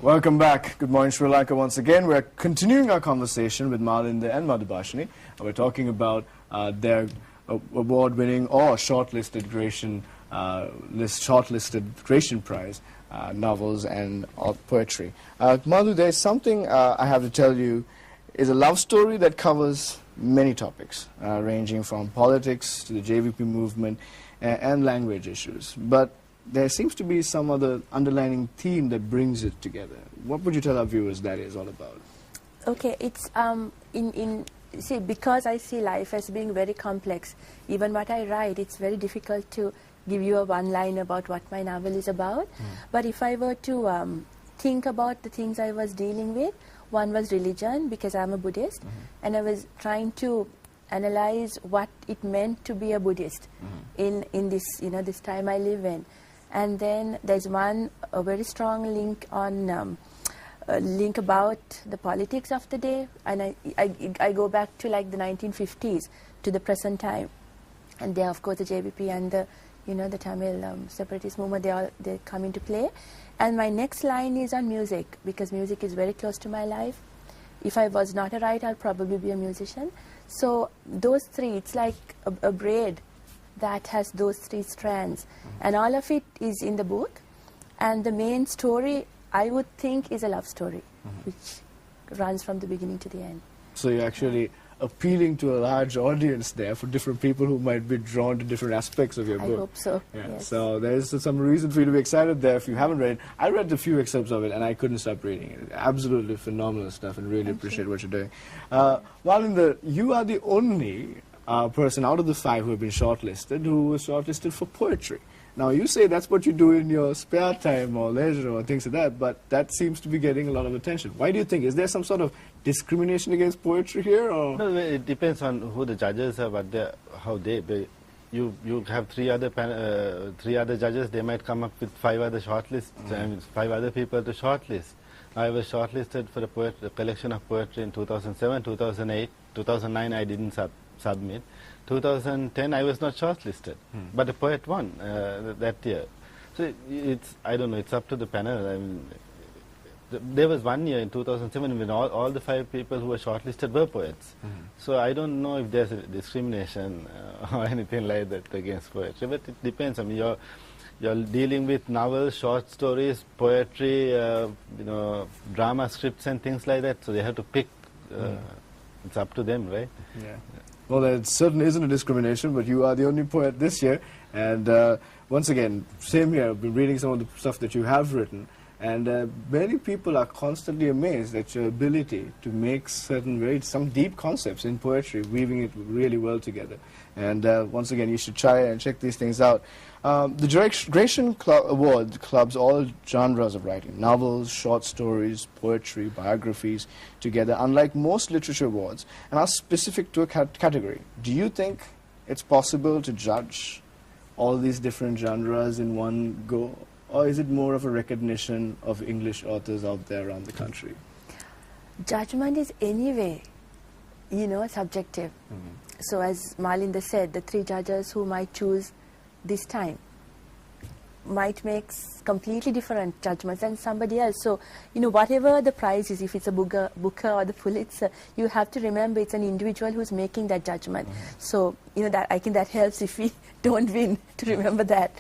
Welcome back. Good morning, Sri Lanka. Once again, we're continuing our conversation with Malinda and Madhubhashini. We're talking about their award-winning or shortlisted Gratian Prize novels and poetry. Madhu, there's something I have to tell you is a love story that covers many topics, ranging from politics to the JVP movement and language issues. But there seems to be some other underlying theme that brings it together. What would you tell our viewers that is all about? Okay, it's see, because I see life as being very complex, even what I write, it's very difficult to give you a one line about what my novel is about. But if I were to think about the things I was dealing with, one was religion, because I'm a Buddhist, and I was trying to analyze what it meant to be a Buddhist in this, this time I live in. And then there's a very strong link on link about the politics of the day, and I go back to like the 1950s to the present time, and there of course the JVP and the the Tamil separatist movement, they come into play. And my next line is on music, because music is very close to my life. If I was not a writer, I'll probably be a musician. So those three, it's like a braid that has those three strands, and all of it is in the book. And the main story, I would think, is a love story, which runs from the beginning to the end. So you're actually appealing to a large audience there for different people who might be drawn to different aspects of your book. I hope so, yeah. Yes. So there's some reason for you to be excited there if you haven't read it. I read a few excerpts of it and I couldn't stop reading it. Absolutely phenomenal stuff, and really appreciate what you're doing. Malinda, you are the only person out of the 5 who have been shortlisted who was shortlisted for poetry. Now, you say that's what you do in your spare time or leisure or things like that, but that seems to be getting a lot of attention. Why do you think? Is there some sort of discrimination against poetry here? Or? No, it depends on who the judges are, how they you have 3 other judges. They might come up with 5 other shortlists, and 5 other people to shortlist. I was shortlisted for a collection of poetry in 2007, 2008, 2009. I didn't submit. 2010 I was not shortlisted, but a poet won that year. So I don't know, it's up to the panel. I mean, there was one year in 2007 when all the 5 people who were shortlisted were poets. So I don't know if there's a discrimination or anything like that against poetry, but it depends. I mean, you're dealing with novels, short stories, poetry, drama scripts and things like that, so they have to pick. It's up to them, right? Yeah. Well, there certainly isn't a discrimination, but you are the only poet this year. And once again, same here, I've been reading some of the stuff that you have written, and many people are constantly amazed at your ability to make some deep concepts in poetry, weaving it really well together. And once again, you should try and check these things out. The Gratian Award clubs all genres of writing: novels, short stories, poetry, biographies together, unlike most literature awards, and are specific to a category. Do you think it's possible to judge all these different genres in one go, or is it more of a recognition of English authors out there around the country? Judgment is anyway, subjective. So as Malinda said, the 3 judges who might choose this time might make completely different judgments than somebody else. So, whatever the prize is, if it's a Booker or the Pulitzer, you have to remember it's an individual who's making that judgment. So, that I think that helps if we don't win, to remember that.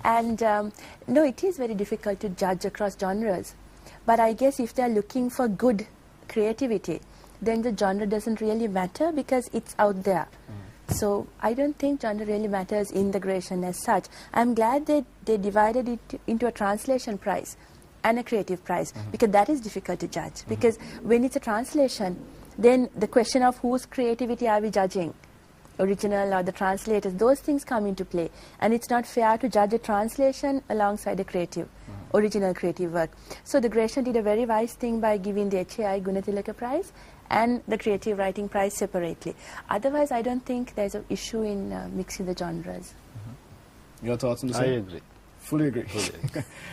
And no, it is very difficult to judge across genres. But I guess if they're looking for good creativity, then the genre doesn't really matter, because it's out there. So I don't think genre really matters in the Gratian as such. I'm glad that they divided it into a translation prize and a creative prize, because that is difficult to judge. Because when it's a translation, then the question of whose creativity are we judging, original or the translators, those things come into play. And it's not fair to judge a translation alongside a creative, original creative work. So the Gratian did a very wise thing by giving the HAI Gunatilaka Prize and the creative writing prize separately. Otherwise, I don't think there's an issue in mixing the genres. Your thoughts on the same? I agree. Fully agree.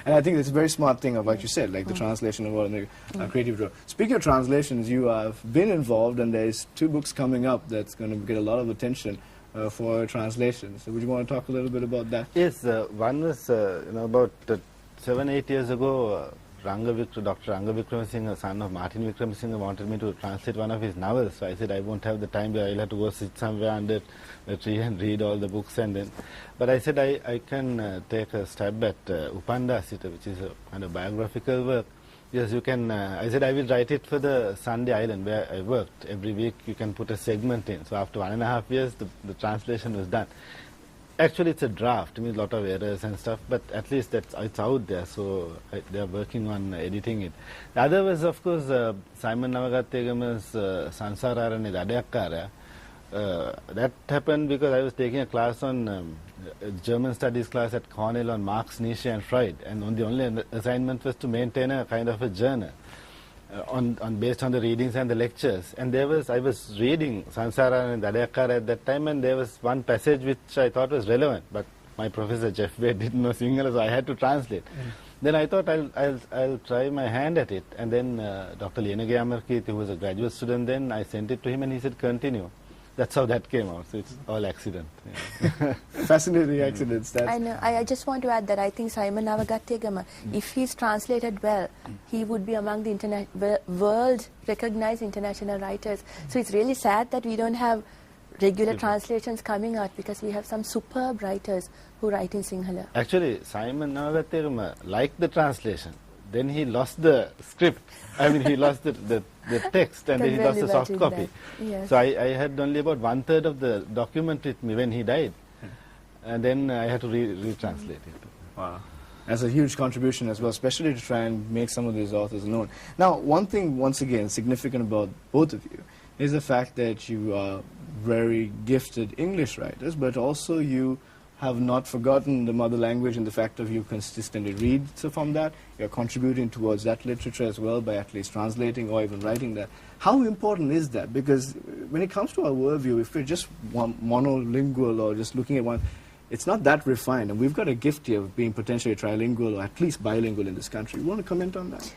And I think it's a very smart thing of what you said, like the translation award and the creative draw. Speaking of translations, you have been involved, and there's 2 books coming up that's going to get a lot of attention for translations. So would you want to talk a little bit about that? Yes, one was about 7-8 years ago. Dr. Ranga Wickramasinghe, son of Martin Wickramasinghe, wanted me to translate one of his novels. So I said I won't have the time, I'll have to go sit somewhere under the tree and read all the books. But I said I can take a stab at Upandasita, which is a kind of biographical work. Yes, you can. I said I will write it for the Sunday Island where I worked. Every week you can put a segment in. So after 1.5 years, the translation was done. Actually, it's a draft. I mean, a lot of errors and stuff, but at least it's out there. So they are working on editing it. The other was, of course, Simon Navagathegama's Sansararane Dadayakkara. That happened because I was taking a class on German studies class at Cornell on Marx, Nietzsche and Freud, and the only assignment was to maintain a kind of a journal based on the readings and the lectures. And I was reading Sansara and Dadayakkara at that time, and there was one passage which I thought was relevant, but my professor Jeff Wade didn't know Sinhala, so I had to translate. Then I thought I'll try my hand at it, and then Dr. Lienage Amarkeet, who was a graduate student then, I sent it to him and he said continue. That's how that came out. So it's all accident. Yeah. Fascinating accidents. I know. I just want to add that I think Simon Navagathegama, if he's translated well, he would be among the world-recognized international writers. So it's really sad that we don't have regular translations coming out, because we have some superb writers who write in Sinhala. Actually, Simon Navagathegama liked the translation. Then he lost the script. I mean, he lost the text, and then he lost the soft copy. Yes. So I had only about 1/3 of the document with me when he died. And then I had to retranslate it. Wow. That's a huge contribution as well, especially to try and make some of these authors known. Now, one thing, once again, significant about both of you is the fact that you are very gifted English writers, but also you have not forgotten the mother language, and the fact of you consistently read from that. You're contributing towards that literature as well by at least translating or even writing that. How important is that? Because when it comes to our worldview, if we're just monolingual or just looking at one, it's not that refined, and we've got a gift here of being potentially trilingual or at least bilingual in this country. You want to comment on that?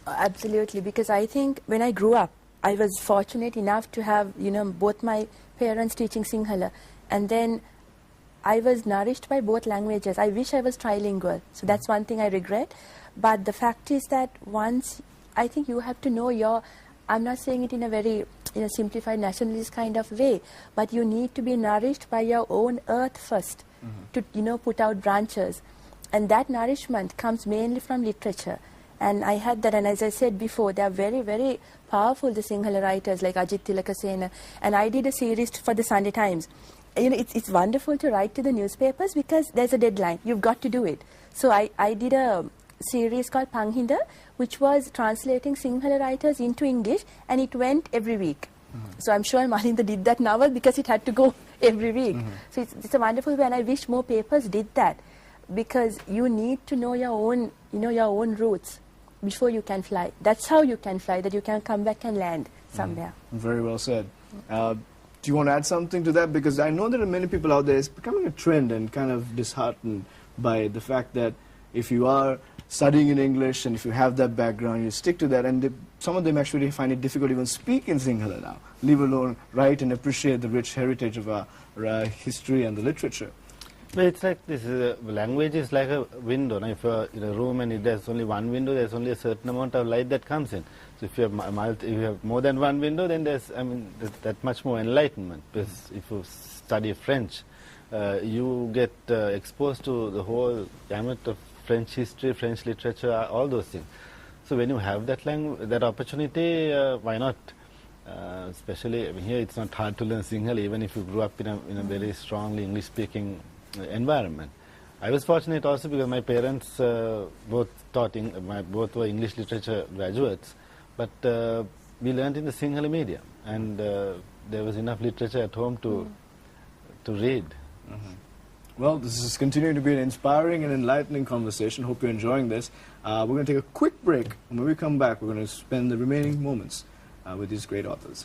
Absolutely, because I think when I grew up, I was fortunate enough to have, both my parents teaching Sinhala, and then I was nourished by both languages. I wish I was trilingual, so that's one thing I regret. But the fact is that once, I think you have to know I'm not saying it in a very simplified nationalist kind of way, but you need to be nourished by your own earth first to, put out branches. And that nourishment comes mainly from literature. And I had that, and as I said before, they are very, very powerful, the Sinhala writers like Ajit Tilakasena. And I did a series for the Sunday Times. It's wonderful to write to the newspapers because there's a deadline. You've got to do it. So I did a series called Panghinda, which was translating Sinhala writers into English, and it went every week. So I'm sure Malinda did that novel because it had to go every week. So it's a wonderful way, and I wish more papers did that, because you need to know your own roots before you can fly. That's how you can fly, that you can come back and land somewhere. Very well said. Do you want to add something to that? Because I know there are many people out there, it's becoming a trend and kind of disheartened by the fact that if you are studying in English and if you have that background, you stick to that, and some of them actually find it difficult to even speak in Sinhala now, leave alone write and appreciate the rich heritage of our history and the literature. Well, it's like this, language is like a window. Now, if you're in a room and there's only one window, there's only a certain amount of light that comes in. So if you have more than one window, then there's that much more enlightenment. Because if you study French, you get exposed to the whole gamut of French history, French literature, all those things. So when you have that opportunity, why not? Especially here, it's not hard to learn Sinhala, even if you grew up in a very strongly English-speaking environment. I was fortunate also because my parents both were English literature graduates, but we learned in the Sinhala medium, and there was enough literature at home to read. Well, this is continuing to be an inspiring and enlightening conversation. Hope you're enjoying this. We're going to take a quick break, and when we come back, we're going to spend the remaining moments with these great authors.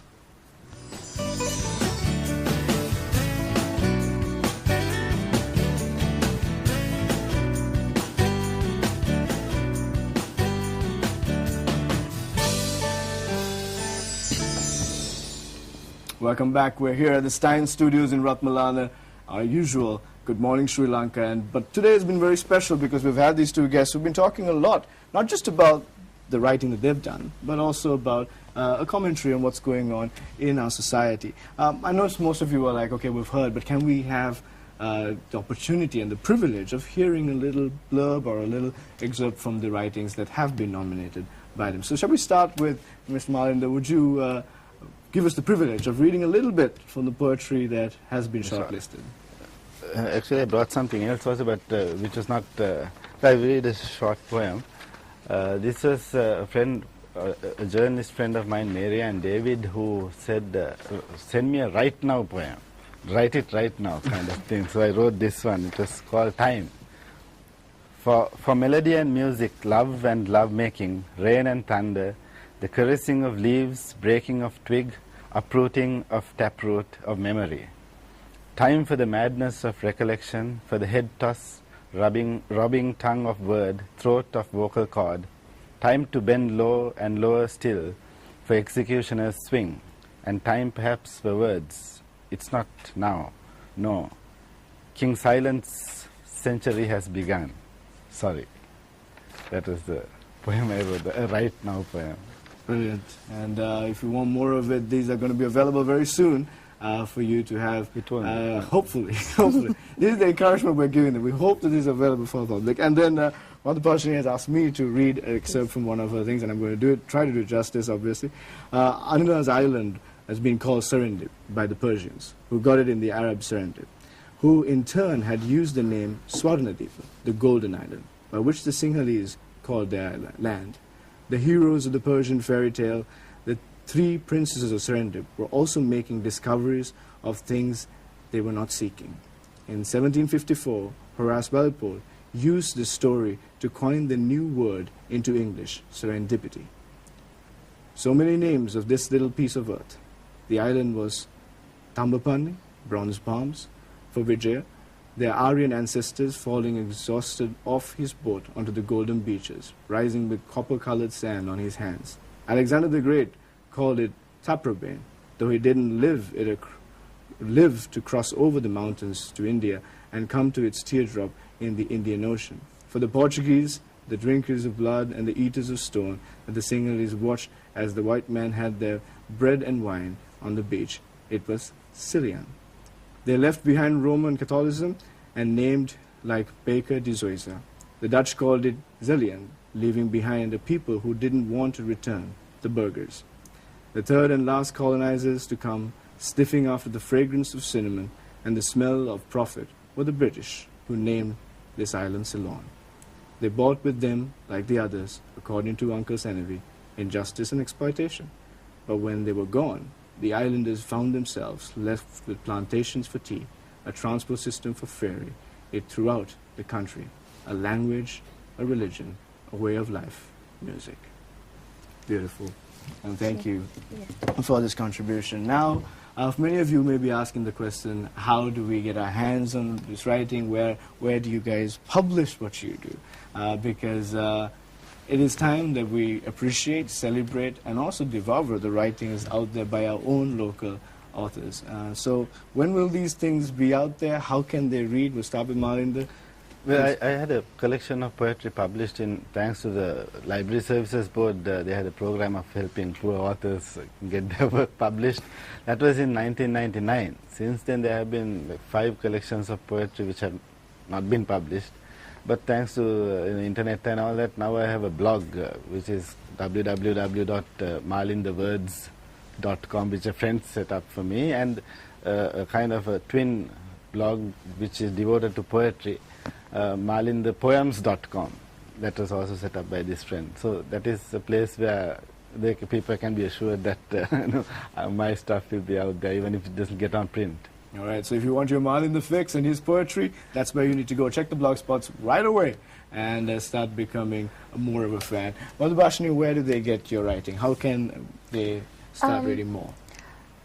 Welcome back. We're here at the Stein Studios in Ratmalana, our usual Good Morning Sri Lanka. But today has been very special because we've had these two guests who've been talking a lot not just about the writing that they've done, but also about a commentary on what's going on in our society. I know most of you are like, okay, we've heard, but can we have the opportunity and the privilege of hearing a little blurb or a little excerpt from the writings that have been nominated by them? So shall we start with Mr. Malinda? Would you give us the privilege of reading a little bit from the poetry that has been shortlisted? Actually, I brought something else also, but which was not... I read a short poem. This was a friend, a journalist friend of mine, Mary and David, who said, send me a right now poem. Write it right now kind of thing. So I wrote this one. It was called Time. For melody and music, love and love-making, rain and thunder, the caressing of leaves, breaking of twig, uprooting of taproot of memory. Time for the madness of recollection, for the head toss, robbing tongue of word, throat of vocal cord. Time to bend low and lower still, for executioner's swing, and time perhaps for words. It's not now, no. King Silent's century has begun. Sorry. That was the poem I wrote, the right now poem. Brilliant. And if you want more of it, these are going to be available very soon for you to have. It won't. Hopefully. Hopefully. This is the encouragement we're giving them. We hope that this is available for the public. And then Mother Parshini has asked me to read an excerpt from one of her things, and I'm going to try to do justice, obviously. Anila's island has been called Serendip by the Persians, who got it in the Arab Serendip, who in turn had used the name Swarnadipa, the Golden Island, by which the Sinhalese called their land. The heroes of the Persian fairy tale, the three princesses of Serendip, were also making discoveries of things they were not seeking. In 1754, Horace Walpole used this story to coin the new word into English, serendipity. So many names of this little piece of earth. The island was Tambapani, bronze palms, for Vijaya, their Aryan ancestors falling exhausted off his boat onto the golden beaches, rising with copper-colored sand on his hands. Alexander the Great called it Taprobane, though he didn't live to cross over the mountains to India and come to its teardrop in the Indian Ocean. For the Portuguese, the drinkers of blood and the eaters of stone, that the Sinhalese watched as the white men had their bread and wine on the beach, it was Sicilian. They left behind Roman Catholicism and named like Baker de Zoysa. The Dutch called it Zelian, leaving behind a people who didn't want to return, the Burghers. The third and last colonizers to come, sniffing after the fragrance of cinnamon and the smell of profit, were the British, who named this island Ceylon. They bought with them, like the others, according to Uncle Senevi, injustice and exploitation. But when they were gone, the islanders found themselves left with plantations for tea, a transport system for ferry, it throughout the country, a language, a religion, a way of life, music. Beautiful. And thank you for this contribution. Now, many of you may be asking the question, how do we get our hands on this writing? Where do you guys publish what you do? Because it is time that we appreciate, celebrate, and also devour the writings out there by our own local authors. So when will these things be out there? How can they read? We'll start with Malinda. Well, I had a collection of poetry published thanks to the Library Services Board. They had a program of helping poor authors get their work published. That was in 1999. Since then, there have been 5 collections of poetry which have not been published. But thanks to the internet and all that, now I have a blog which is www.malindawords.com, which a friend set up for me, and a kind of a twin blog which is devoted to poetry, malindapoems.com. That was also set up by this friend. So that is a place where people can be assured that my stuff will be out there, even if it doesn't get on print. All right, so if you want your Malinda fix and his poetry, that's where you need to go. Check the blog spots right away and start becoming more of a fan. Mother Bashani, where do they get your writing? How can they start reading more?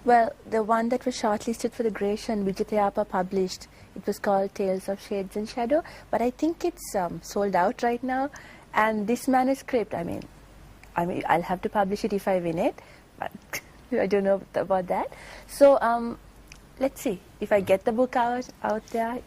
Well, the one that was shortlisted for the Gratian, Vijayappa published, it was called Tales of Shades and Shadow, but I think it's sold out right now. And this manuscript, I mean, I'll have to publish it if I win it, but I don't know about that. So let's see if I get the book out there.